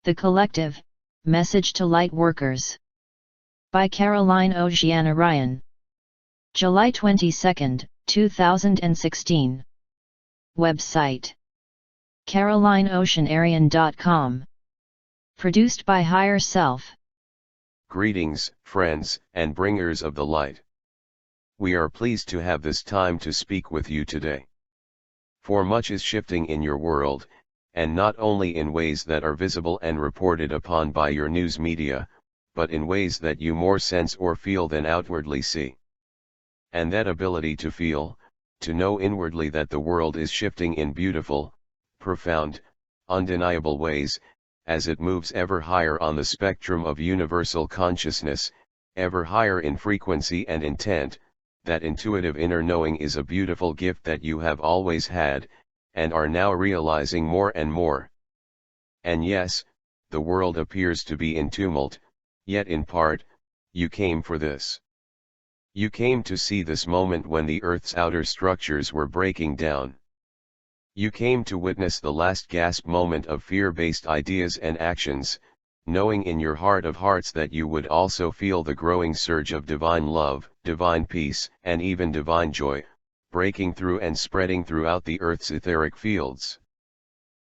The Collective, Message to Lightworkers. By Caroline Oceana Ryan. July 22, 2016. Website: carolineoceanarian.com. Produced by Higher Self. Greetings, friends, and bringers of the light. We are pleased to have this time to speak with you today. For much is shifting in your world, and not only in ways that are visible and reported upon by your news media, but in ways that you more sense or feel than outwardly see. And that ability to feel, to know inwardly that the world is shifting in beautiful, profound, undeniable ways, as it moves ever higher on the spectrum of universal consciousness, ever higher in frequency and intent, that intuitive inner knowing is a beautiful gift that you have always had, and are now realizing more and more. And yes, the world appears to be in tumult, yet in part, you came for this. You came to see this moment when the Earth's outer structures were breaking down. You came to witness the last gasp moment of fear-based ideas and actions, knowing in your heart of hearts that you would also feel the growing surge of divine love, divine peace, and even divine joy, breaking through and spreading throughout the Earth's etheric fields.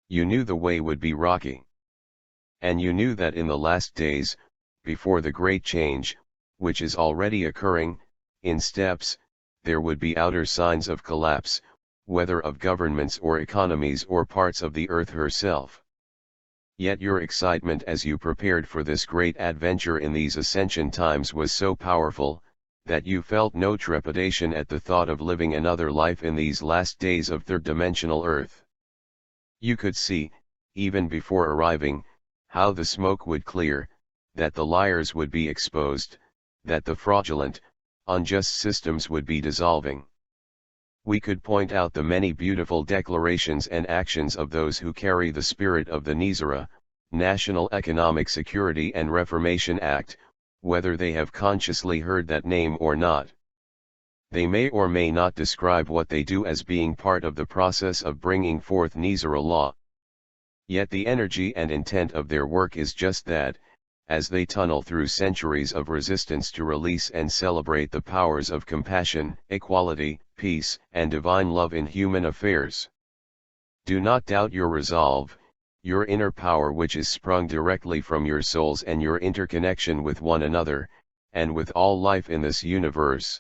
You knew the way would be rocky. And you knew that in the last days, before the great change, which is already occurring, in steps, there would be outer signs of collapse, whether of governments or economies or parts of the Earth herself. Yet your excitement as you prepared for this great adventure in these ascension times was so powerful, that you felt no trepidation at the thought of living another life in these last days of third-dimensional Earth. You could see, even before arriving, how the smoke would clear, that the liars would be exposed, that the fraudulent, unjust systems would be dissolving. We could point out the many beautiful declarations and actions of those who carry the spirit of the NESARA, National Economic Security and Reformation Act, whether they have consciously heard that name or not. They may or may not describe what they do as being part of the process of bringing forth NESARA law. Yet the energy and intent of their work is just that, as they tunnel through centuries of resistance to release and celebrate the powers of compassion, equality, peace, and divine love in human affairs. Do not doubt your resolve, your inner power which is sprung directly from your souls and your interconnection with one another, and with all life in this universe.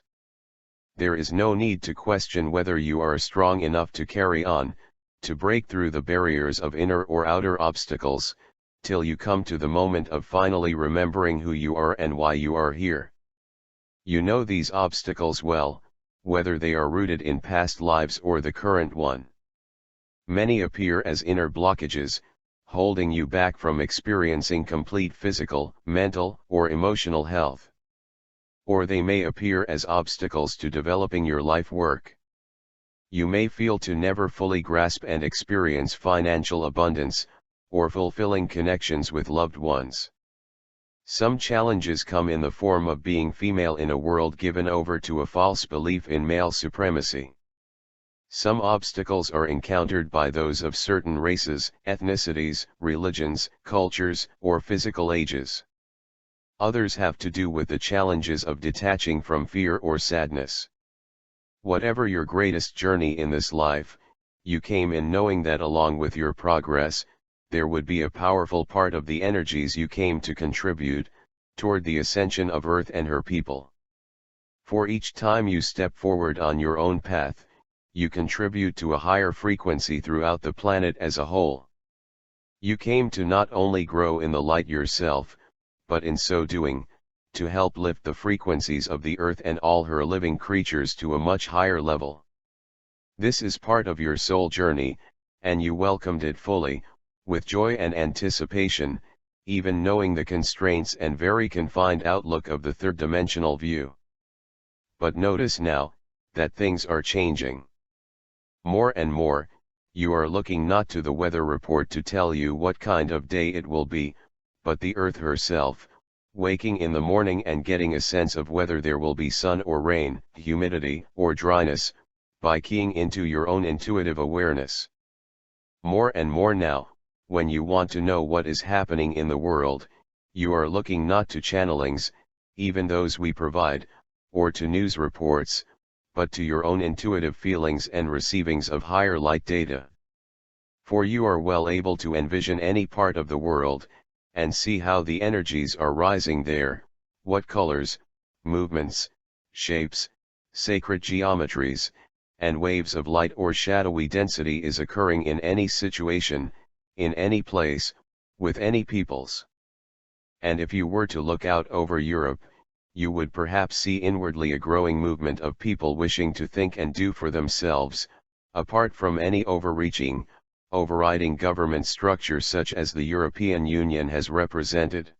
There is no need to question whether you are strong enough to carry on, to break through the barriers of inner or outer obstacles, till you come to the moment of finally remembering who you are and why you are here. You know these obstacles well, whether they are rooted in past lives or the current one. Many appear as inner blockages, holding you back from experiencing complete physical, mental, or emotional health. Or they may appear as obstacles to developing your life work. You may feel to never fully grasp and experience financial abundance, or fulfilling connections with loved ones. Some challenges come in the form of being female in a world given over to a false belief in male supremacy. Some obstacles are encountered by those of certain races, ethnicities, religions, cultures, or physical ages. Others have to do with the challenges of detaching from fear or sadness. Whatever your greatest journey in this life, you came in knowing that along with your progress, there would be a powerful part of the energies you came to contribute, toward the ascension of Earth and her people. For each time you step forward on your own path, you contribute to a higher frequency throughout the planet as a whole. You came to not only grow in the light yourself, but in so doing, to help lift the frequencies of the Earth and all her living creatures to a much higher level. This is part of your soul journey, and you welcomed it fully, with joy and anticipation, even knowing the constraints and very confined outlook of the third-dimensional view. But notice now, that things are changing. More and more, you are looking not to the weather report to tell you what kind of day it will be, but the Earth herself, waking in the morning and getting a sense of whether there will be sun or rain, humidity or dryness, by keying into your own intuitive awareness. More and more now, when you want to know what is happening in the world, you are looking not to channelings, even those we provide, or to news reports, but to your own intuitive feelings and receivings of higher light data. For you are well able to envision any part of the world, and see how the energies are rising there, what colors, movements, shapes, sacred geometries, and waves of light or shadowy density is occurring in any situation, in any place, with any peoples. And if you were to look out over Europe, you would perhaps see inwardly a growing movement of people wishing to think and do for themselves, apart from any overreaching, overriding government structure such as the European Union has represented.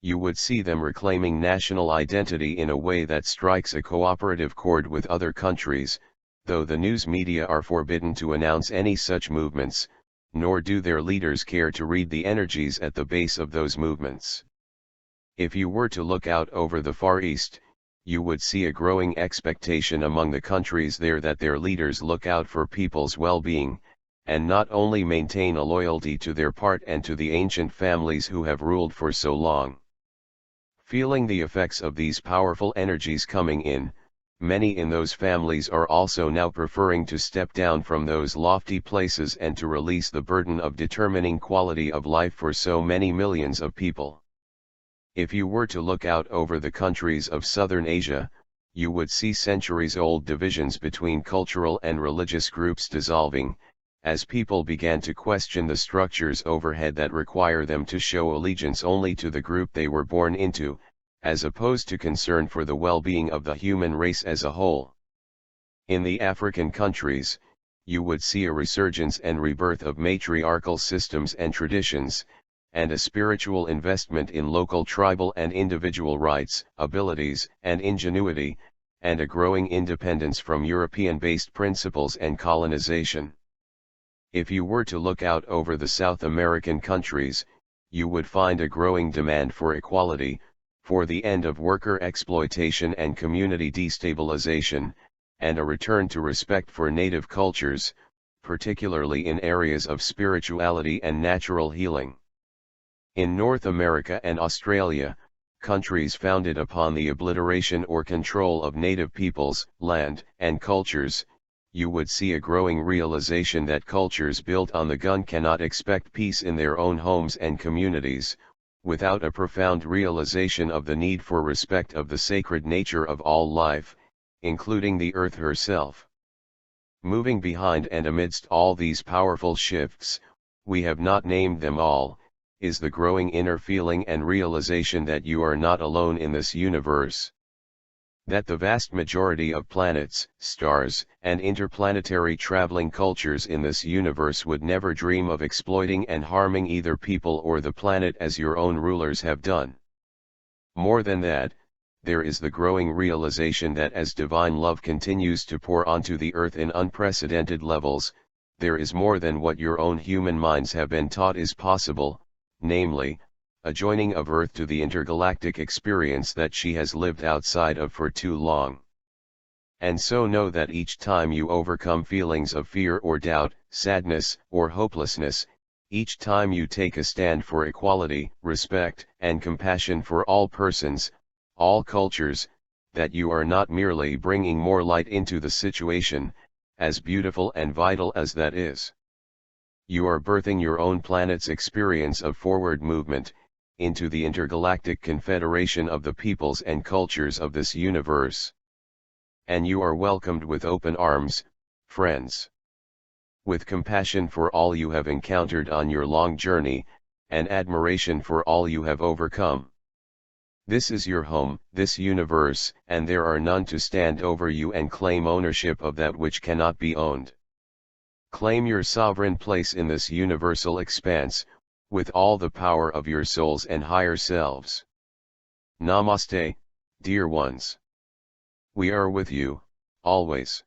You would see them reclaiming national identity in a way that strikes a cooperative chord with other countries, though the news media are forbidden to announce any such movements, nor do their leaders care to read the energies at the base of those movements. If you were to look out over the Far East, you would see a growing expectation among the countries there that their leaders look out for people's well-being, and not only maintain a loyalty to their part and to the ancient families who have ruled for so long. Feeling the effects of these powerful energies coming in, many in those families are also now preferring to step down from those lofty places and to release the burden of determining quality of life for so many millions of people. If you were to look out over the countries of Southern Asia, you would see centuries-old divisions between cultural and religious groups dissolving, as people began to question the structures overhead that require them to show allegiance only to the group they were born into, as opposed to concern for the well-being of the human race as a whole. In the African countries, you would see a resurgence and rebirth of matriarchal systems and traditions, and a spiritual investment in local tribal and individual rights, abilities, and ingenuity, and a growing independence from European-based principles and colonization. If you were to look out over the South American countries, you would find a growing demand for equality, for the end of worker exploitation and community destabilization, and a return to respect for native cultures, particularly in areas of spirituality and natural healing. In North America and Australia, countries founded upon the obliteration or control of native peoples, land, and cultures, you would see a growing realization that cultures built on the gun cannot expect peace in their own homes and communities, without a profound realization of the need for respect of the sacred nature of all life, including the earth herself. Moving behind and amidst all these powerful shifts, we have not named them all, is the growing inner feeling and realization that you are not alone in this universe. That the vast majority of planets, stars, and interplanetary traveling cultures in this universe would never dream of exploiting and harming either people or the planet as your own rulers have done. More than that, there is the growing realization that as divine love continues to pour onto the earth in unprecedented levels, there is more than what your own human minds have been taught is possible, namely, a joining of Earth to the intergalactic experience that she has lived outside of for too long. And so know that each time you overcome feelings of fear or doubt, sadness, or hopelessness, each time you take a stand for equality, respect, and compassion for all persons, all cultures, that you are not merely bringing more light into the situation, as beautiful and vital as that is. You are birthing your own planet's experience of forward movement, into the intergalactic confederation of the peoples and cultures of this universe. And you are welcomed with open arms, friends. With compassion for all you have encountered on your long journey, and admiration for all you have overcome. This is your home, this universe, and there are none to stand over you and claim ownership of that which cannot be owned. Claim your sovereign place in this universal expanse, with all the power of your souls and higher selves. Namaste, dear ones. We are with you, always.